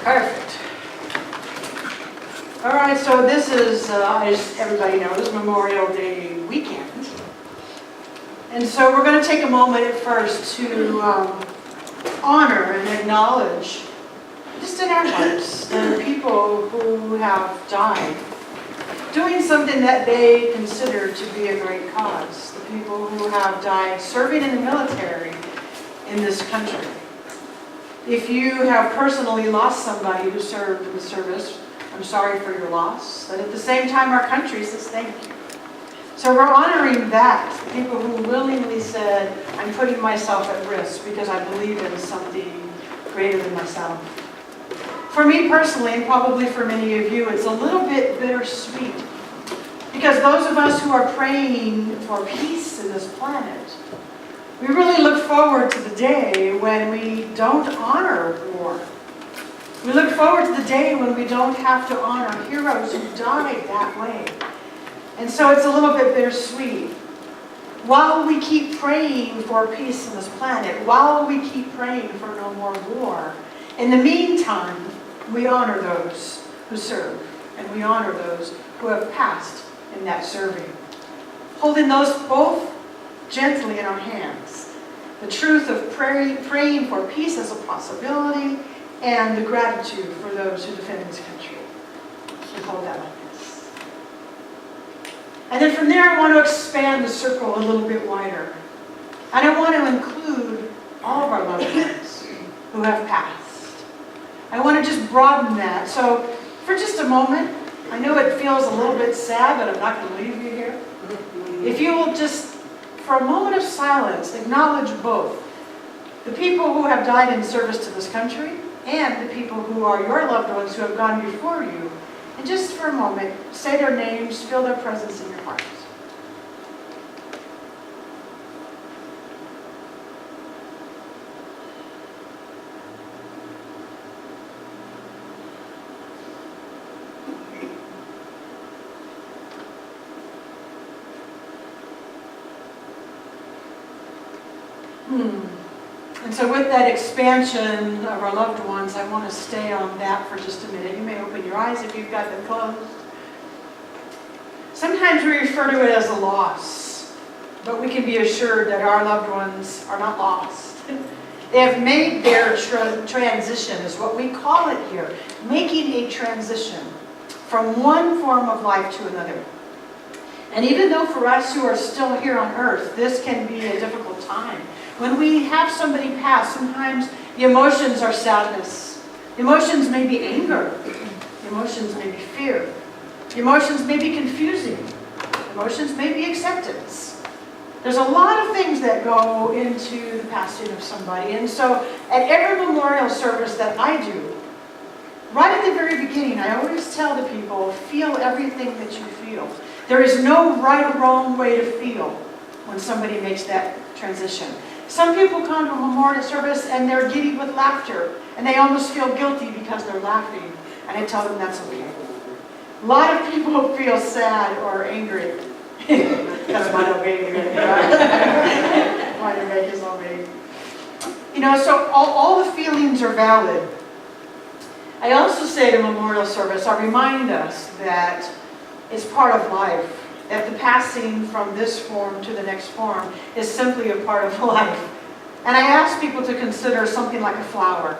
Perfect. All right, so this is, as everybody knows, Memorial Day weekend. And so we're going to take a moment at first to honor and acknowledge, just in our hearts, the people who have died, doing something that they consider to be a great cause. The people who have died serving in the military in this country. If you have personally lost somebody who served in the service, I'm sorry for your loss. But at the same time, our country says thank you. So we're honoring that, people who willingly said, I'm putting myself at risk because I believe in something greater than myself. For me personally, and probably for many of you, it's a little bit bittersweet. Because those of us who are praying for peace in this planet, we really look forward to the day when we don't honor war. We look forward to the day when we don't have to honor heroes who died that way. And so it's a little bit bittersweet. While we keep praying for peace on this planet, while we keep praying for no more war, in the meantime, we honor those who serve, and we honor those who have passed in that serving. Holding those both gently in our hands. The truth of praying for peace as a possibility, and the gratitude for those who defend this country. We hold that like this. And then from there, I want to expand the circle a little bit wider. And I want to include all of our loved ones who have passed. I want to just broaden that. So for just a moment, I know it feels a little bit sad, but I'm not going to leave you here. If you will just, for a moment of silence, acknowledge both the people who have died in service to this country and the people who are your loved ones who have gone before you. And just for a moment, say their names, feel their presence in your heart. And so with that expansion of our loved ones, I want to stay on that for just a minute. You may open your eyes if you've got them closed. Sometimes we refer to it as a loss, but we can be assured that our loved ones are not lost. They have made their transition, is what we call it here, making a transition from one form of life to another. And even though for us who are still here on earth, this can be a difficult time. When we have somebody pass, sometimes the emotions are sadness. The emotions may be anger. The emotions may be fear. The emotions may be confusing. The emotions may be acceptance. There's a lot of things that go into the passing of somebody. And so at every memorial service that I do, right at the very beginning, I always tell the people, feel everything that you feel. There is no right or wrong way to feel when somebody makes that transition. Some people come to a memorial service and they're giddy with laughter, and they almost feel guilty because they're laughing, and I tell them that's okay. A lot of people feel sad or angry. That's my little baby right there. My little baby. You know, so all the feelings are valid. I also say to memorial service, I remind us that it's part of life. That the passing from this form to the next form is simply a part of life. And I ask people to consider something like a flower.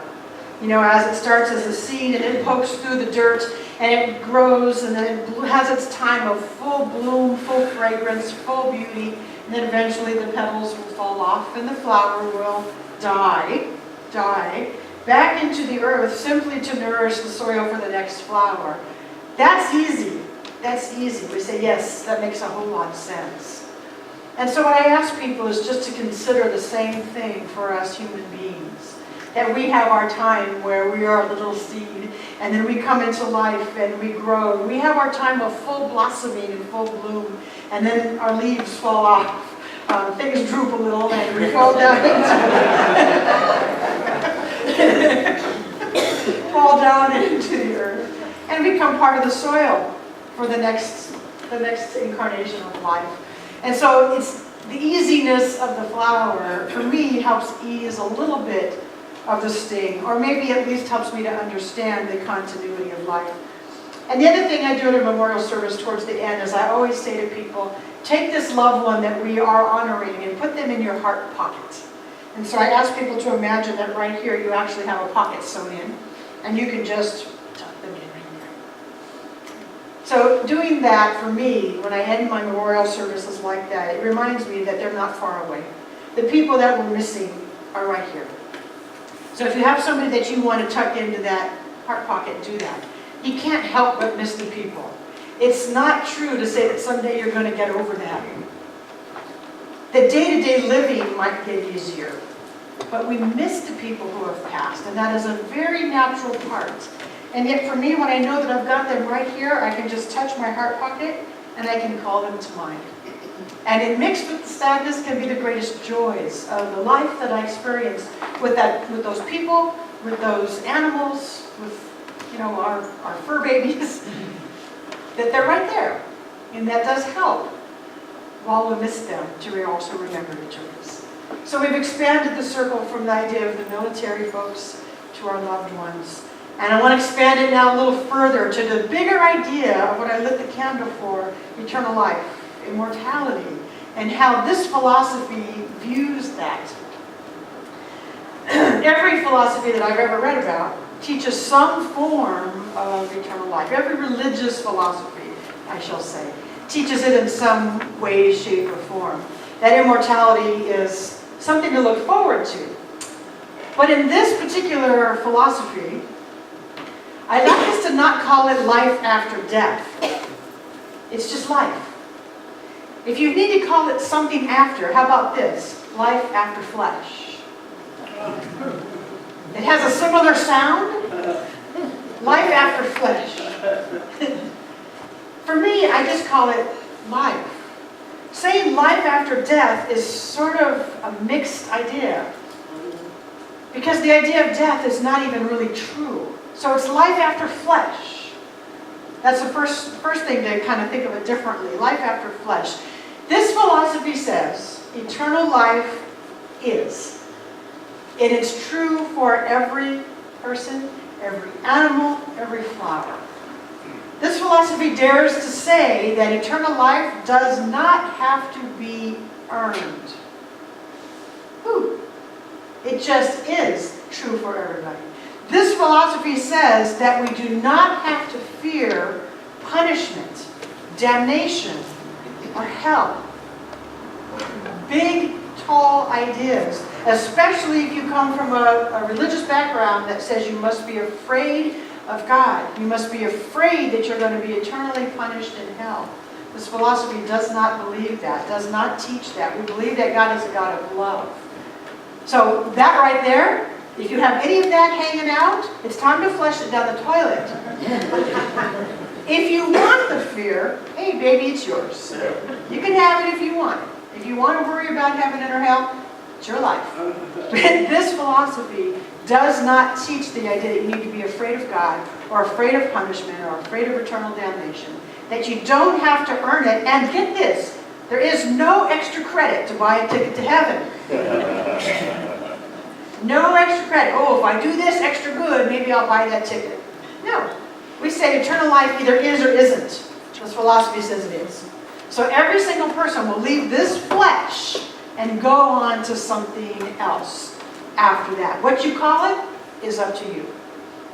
You know, as it starts as a seed and it pokes through the dirt and it grows and then it has its time of full bloom, full fragrance, full beauty, and then eventually the petals will fall off and the flower will die back into the earth simply to nourish the soil for the next flower. That's easy. That's easy. We say, yes, that makes a whole lot of sense. And so what I ask people is just to consider the same thing for us human beings. That we have our time where we are a little seed, and then we come into life and we grow. We have our time of full blossoming and full bloom, and then our leaves fall off. Things droop a little and we fall down into the earth and become part of the soil for the next incarnation of life. And so it's the easiness of the flower, for me, helps ease a little bit of the sting, or maybe at least helps me to understand the continuity of life. And the other thing I do at a memorial service towards the end is I always say to people, take this loved one that we are honoring and put them in your heart pocket. And so I ask people to imagine that right here you actually have a pocket sewn in, and you can just tuck them in right here. So doing that for me, when I end my memorial services like that, it reminds me that they're not far away. The people that we're missing are right here. So if you have somebody that you want to tuck into that heart pocket, do that. You can't help but miss the people. It's not true to say that someday you're going to get over that. The day-to-day living might get easier, but we miss the people who have passed, and that is a very natural part. And yet for me, when I know that I've got them right here, I can just touch my heart pocket and I can call them to mind. And it mixed with the sadness can be the greatest joys of the life that I experienced with those people, with those animals, with our fur babies, that they're right there. And that does help while we miss them to also remember the joys. So we've expanded the circle from the idea of the military folks to our loved ones. And I want to expand it now a little further to the bigger idea of what I lit the candle for, eternal life, immortality, and how this philosophy views that. Every philosophy that I've ever read about teaches some form of eternal life. Every religious philosophy, I shall say, teaches it in some way, shape, or form. That immortality is something to look forward to. But in this particular philosophy, I'd like us to not call it life after death. It's just life. If you need to call it something after, how about this? Life after flesh. It has a similar sound. Life after flesh. For me, I just call it life. Saying life after death is sort of a mixed idea. Because the idea of death is not even really true. So it's life after flesh. That's the first thing to kind of think of it differently. Life after flesh. This philosophy says eternal life is. And it's true for every person, every animal, every flower. This philosophy dares to say that eternal life does not have to be earned. It just is true for everybody. This philosophy says that we do not have to fear punishment, damnation, or hell. Big, tall ideas, especially if you come from a religious background that says you must be afraid of God. You must be afraid that you're going to be eternally punished in hell. This philosophy does not believe that, does not teach that. We believe that God is a God of love. So that right there, if you have any of that hanging out, it's time to flush it down the toilet. If you want the fear, hey baby, it's yours. You can have it if you want it. If you want to worry about heaven or hell, it's your life. But this philosophy does not teach the idea that you need to be afraid of God, or afraid of punishment, or afraid of eternal damnation. That you don't have to earn it. And get this, there is no extra credit to buy a ticket to heaven. No extra credit. Oh, if I do this extra good, maybe I'll buy that ticket. No. We say eternal life either is or isn't. This philosophy says it is. So every single person will leave this flesh and go on to something else after that. What you call it is up to you.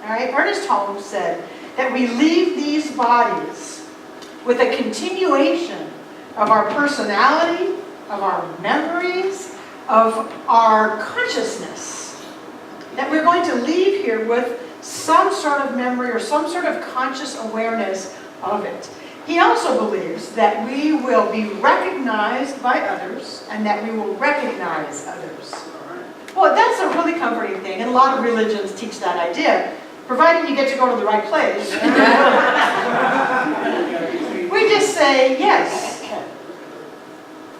All right? Ernest Holmes said that we leave these bodies with a continuation of our personality, of our memories, of our consciousness. That we're going to leave here with some sort of memory or some sort of conscious awareness of it. He also believes that we will be recognized by others and that we will recognize others. Well, that's a really comforting thing, and a lot of religions teach that idea, provided you get to go to the right place. We just say, yes.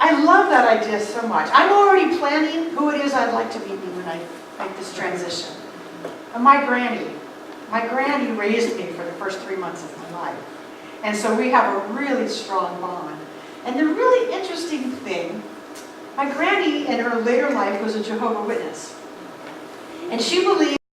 I love that idea so much. I'm already planning who it is I'd like to meet me when I make this transition. And my granny raised me for the first 3 months of my life. And so we have a really strong bond. And the really interesting thing, my granny in her later life was a Jehovah's Witness. And she believes